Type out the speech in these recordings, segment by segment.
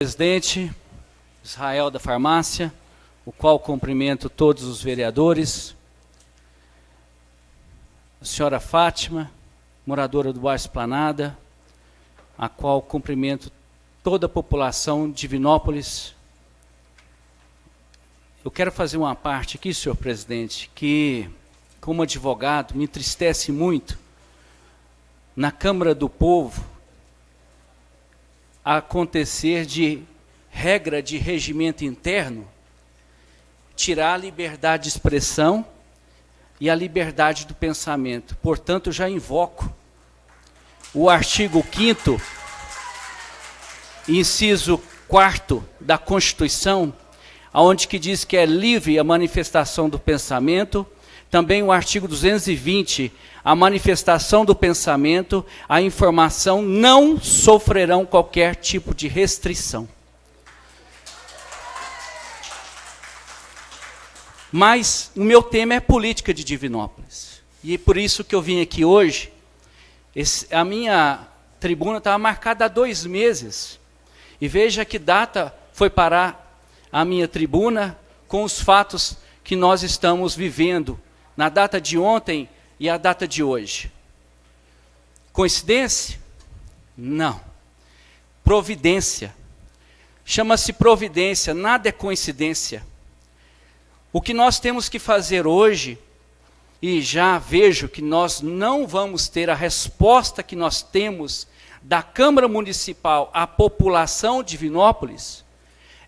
Presidente Israel da Farmácia, o qual cumprimento todos os vereadores, a senhora Fátima, moradora do bairro Esplanada, a qual cumprimento toda a população de Divinópolis. Eu quero fazer uma parte aqui, senhor presidente, que, como advogado, me entristece muito, na Câmara do Povo, acontecer de regra de regimento interno, tirar a liberdade de expressão e a liberdade do pensamento. Portanto, eu já invoco o artigo 5º, inciso 4º da Constituição, onde que diz que é livre a manifestação do pensamento. Também o artigo 220, a manifestação do pensamento, a informação não sofrerão qualquer tipo de restrição. Mas o meu tema é política de Divinópolis. E é por isso que eu vim aqui hoje. A minha tribuna estava marcada há 2 meses. E veja que data foi parar a minha tribuna com os fatos que nós estamos vivendo na data de ontem e a data de hoje. Coincidência? Não. Providência. Chama-se providência, nada é coincidência. O que nós temos que fazer hoje, e já vejo que nós não vamos ter a resposta que nós temos da Câmara Municipal à população de Divinópolis,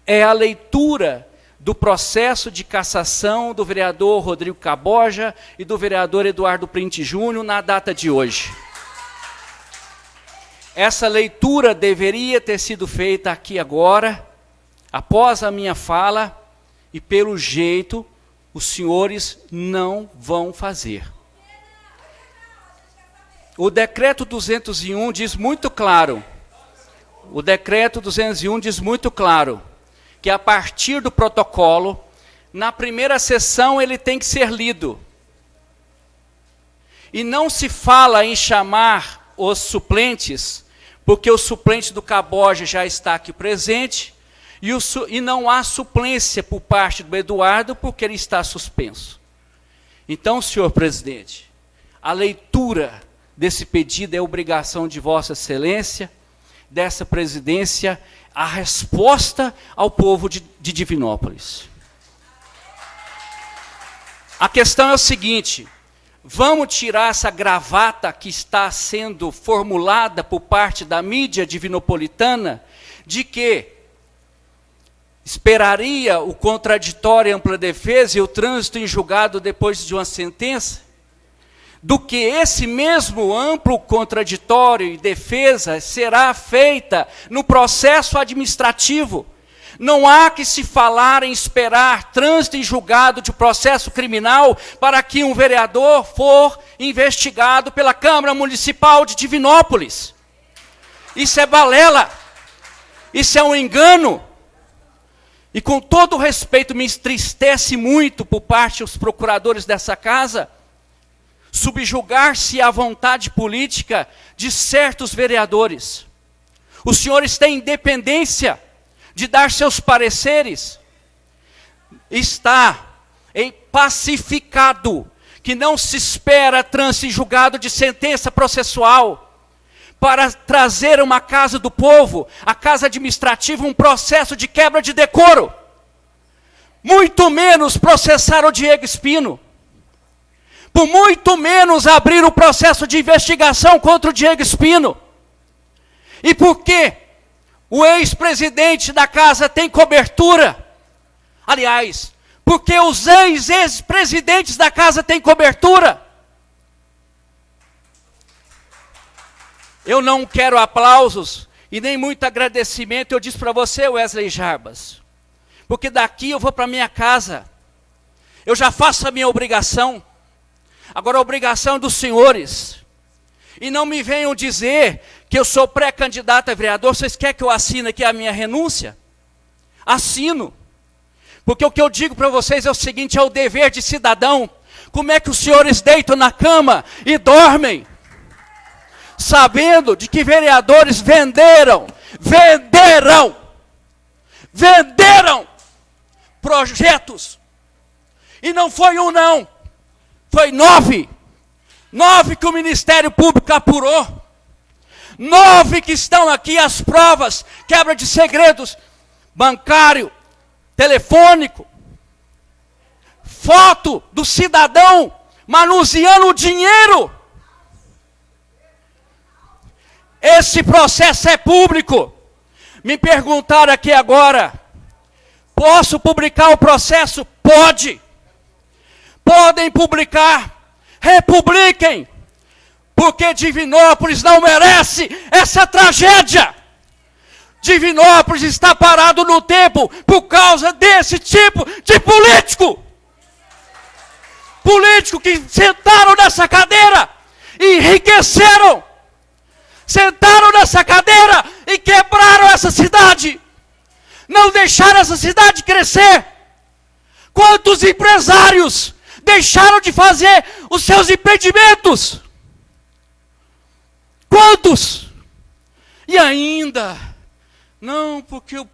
é a leitura do processo de cassação do vereador Rodrigo Caboja e do vereador Eduardo Printe Júnior na data de hoje. Essa leitura deveria ter sido feita aqui agora, após a minha fala, e pelo jeito os senhores não vão fazer. O decreto 201 diz muito claro, que a partir do protocolo, na primeira sessão ele tem que ser lido. E não se fala em chamar os suplentes, porque o suplente do Caboja já está aqui presente, e não há suplência por parte do Eduardo, porque ele está suspenso. Então, senhor presidente, a leitura desse pedido é obrigação de Vossa Excelência, dessa presidência, a resposta ao povo de Divinópolis. A questão é o seguinte: vamos tirar essa gravata que está sendo formulada por parte da mídia divinopolitana, de que esperaria o contraditório e ampla defesa e o trânsito em julgado depois de uma sentença, do que esse mesmo amplo contraditório e defesa será feita no processo administrativo. Não há que se falar em esperar trânsito em julgado de processo criminal para que um vereador for investigado pela Câmara Municipal de Divinópolis. Isso é balela, isso é um engano. E com todo respeito, me entristece muito por parte dos procuradores dessa casa, subjugar-se à vontade política de certos vereadores. Os senhores têm independência de dar seus pareceres. Está pacificado que não se espera trânsito em julgado de sentença processual para trazer uma casa do povo, a casa administrativa, um processo de quebra de decoro. Muito menos processar o Diego Espino. Por muito menos abrir o processo de investigação contra o Diego Espino. E por que o ex-presidente da casa tem cobertura? Aliás, porque os ex-presidentes da casa têm cobertura? Eu não quero aplausos e nem muito agradecimento, eu disse para você, Wesley Jarbas, porque daqui eu vou para minha casa, eu já faço a minha obrigação. Agora a obrigação é dos senhores. E não me venham dizer que eu sou pré-candidato a vereador. Vocês querem que eu assine aqui a minha renúncia? Assino. Porque o que eu digo para vocês é o seguinte, é o dever de cidadão. Como é que os senhores deitam na cama e dormem, sabendo de que vereadores venderam venderam projetos. E não foi um não, foi 9. 9 que o Ministério Público apurou. 9 que estão aqui as provas, quebra de segredos, bancário, telefônico, foto do cidadão manuseando o dinheiro. Esse processo é público. Me perguntaram aqui agora, posso publicar o processo? Pode. Podem publicar, republiquem, porque Divinópolis não merece essa tragédia. Divinópolis está parado no tempo por causa desse tipo de político. Político que sentaram nessa cadeira e enriqueceram. Sentaram nessa cadeira e quebraram essa cidade. Não deixaram essa cidade crescer. Quantos empresários deixaram de fazer os seus empreendimentos? Quantos? E ainda, não, porque o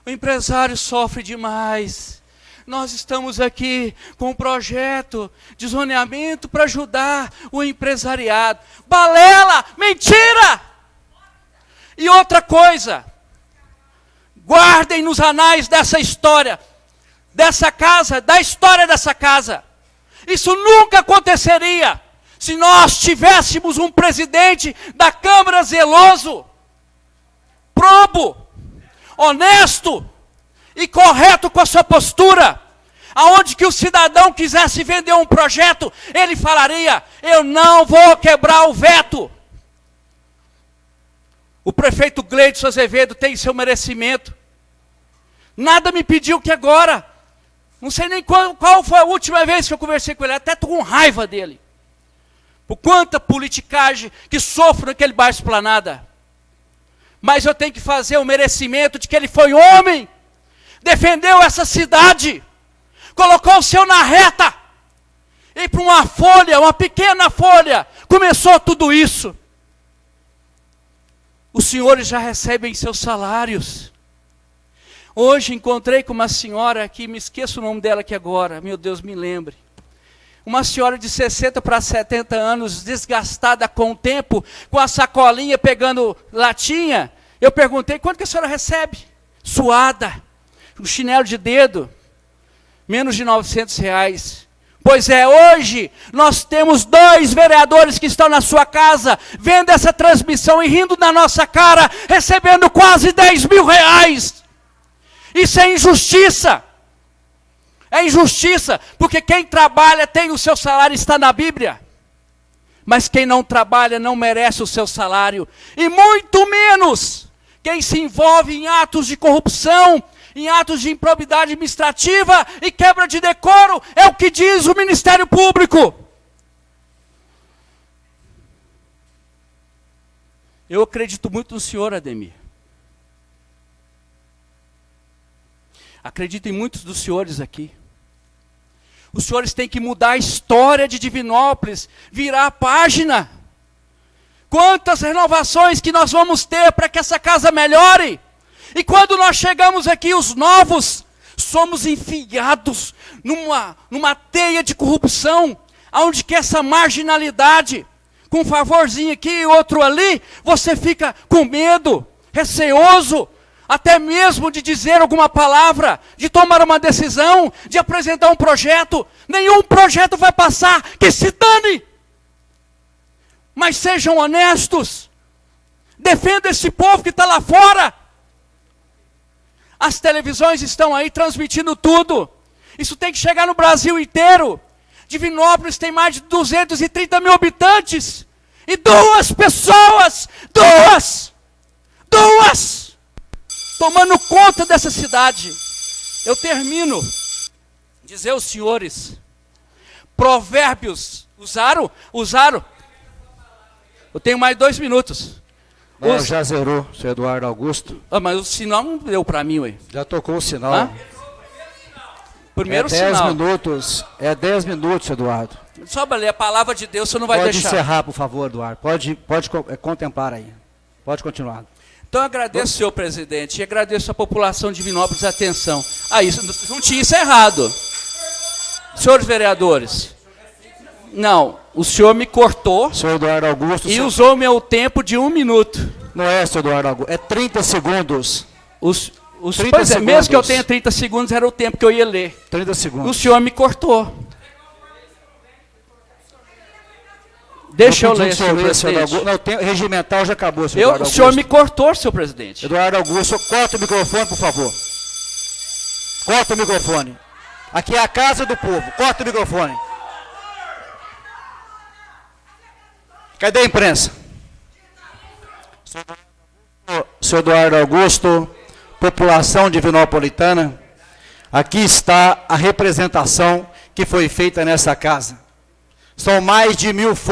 empresário sofre demais. Nós estamos aqui com um projeto de zoneamento para ajudar o empresariado. Balela, mentira! E outra coisa, guardem nos anais dessa história, dessa casa, da história dessa casa. Isso nunca aconteceria se nós tivéssemos um presidente da Câmara zeloso, probo, honesto e correto com a sua postura. Aonde que o cidadão quisesse vender um projeto, ele falaria, eu não vou quebrar o veto. O prefeito Gleidson Azevedo tem seu merecimento. Nada me pediu que agora, não sei nem qual foi a última vez que eu conversei com ele, até estou com raiva dele. Por quanta politicagem que sofro naquele bairro Esplanada. Mas eu tenho que fazer o merecimento de que ele foi homem, defendeu essa cidade, colocou o seu na reta, e para uma folha, uma pequena folha, começou tudo isso. Os senhores já recebem seus salários. Hoje encontrei com uma senhora aqui, me esqueço o nome dela aqui agora, meu Deus, me lembre. Uma senhora de 60 para 70 anos, desgastada com o tempo, com a sacolinha pegando latinha. Eu perguntei, quanto que a senhora recebe? Suada, um chinelo de dedo, menos de R$900. Pois é, hoje nós temos 2 vereadores que estão na sua casa, vendo essa transmissão e rindo na nossa cara, recebendo quase R$10.000. Isso é injustiça. É injustiça, porque quem trabalha tem o seu salário, está na Bíblia. Mas quem não trabalha não merece o seu salário. E muito menos quem se envolve em atos de corrupção, em atos de improbidade administrativa e quebra de decoro, é o que diz o Ministério Público. Eu acredito muito no senhor, Ademir. Acredito em muitos dos senhores aqui. Os senhores têm que mudar a história de Divinópolis, virar a página. Quantas renovações que nós vamos ter para que essa casa melhore. E quando nós chegamos aqui, os novos, somos enfiados numa teia de corrupção, onde que essa marginalidade, com um favorzinho aqui e outro ali, você fica com medo, receoso, até mesmo de dizer alguma palavra, de tomar uma decisão, de apresentar um projeto. Nenhum projeto vai passar, que se dane. Mas sejam honestos, defenda esse povo que está lá fora. As televisões estão aí transmitindo tudo. Isso tem que chegar no Brasil inteiro. Divinópolis tem mais de 230 mil habitantes. E 2 pessoas, duas, tomando conta dessa cidade. Eu termino. Dizer aos senhores, Provérbios, usaram? Eu tenho mais 2 minutos. Não, já zerou, seu Eduardo Augusto. Ah, mas o sinal não deu para mim, ué. Já tocou o sinal. Hã? Primeiro sinal. É 10 minutos, Eduardo. Só para ler a palavra de Deus, você não vai pode deixar. Pode encerrar, por favor, Eduardo. Pode contemplar aí. Pode continuar. Então eu agradeço, senhor presidente, e agradeço a população de Divinópolis a atenção. Ah, isso não tinha encerrado. Senhores vereadores, não, o senhor me cortou Senhor Eduardo Augusto. e usou meu tempo de 1 minuto. Não é, senhor Eduardo Augusto, é 30 segundos. 30 Pois é, mesmo que eu segundos. tenha 30 segundos, era o tempo que eu ia ler. 30 O segundos. senhor me cortou. Deixa eu ler, senhor presidente. Não, o tempo regimental já acabou, senhor Eduardo O Augusto. senhor me cortou, senhor presidente. Eduardo Augusto, corta o microfone, por favor. Corta o microfone. Aqui é a casa do povo. Corta o microfone. Cadê a imprensa? Senhor Eduardo Augusto, população divinopolitana, aqui está a representação que foi feita nessa casa. São mais de 1000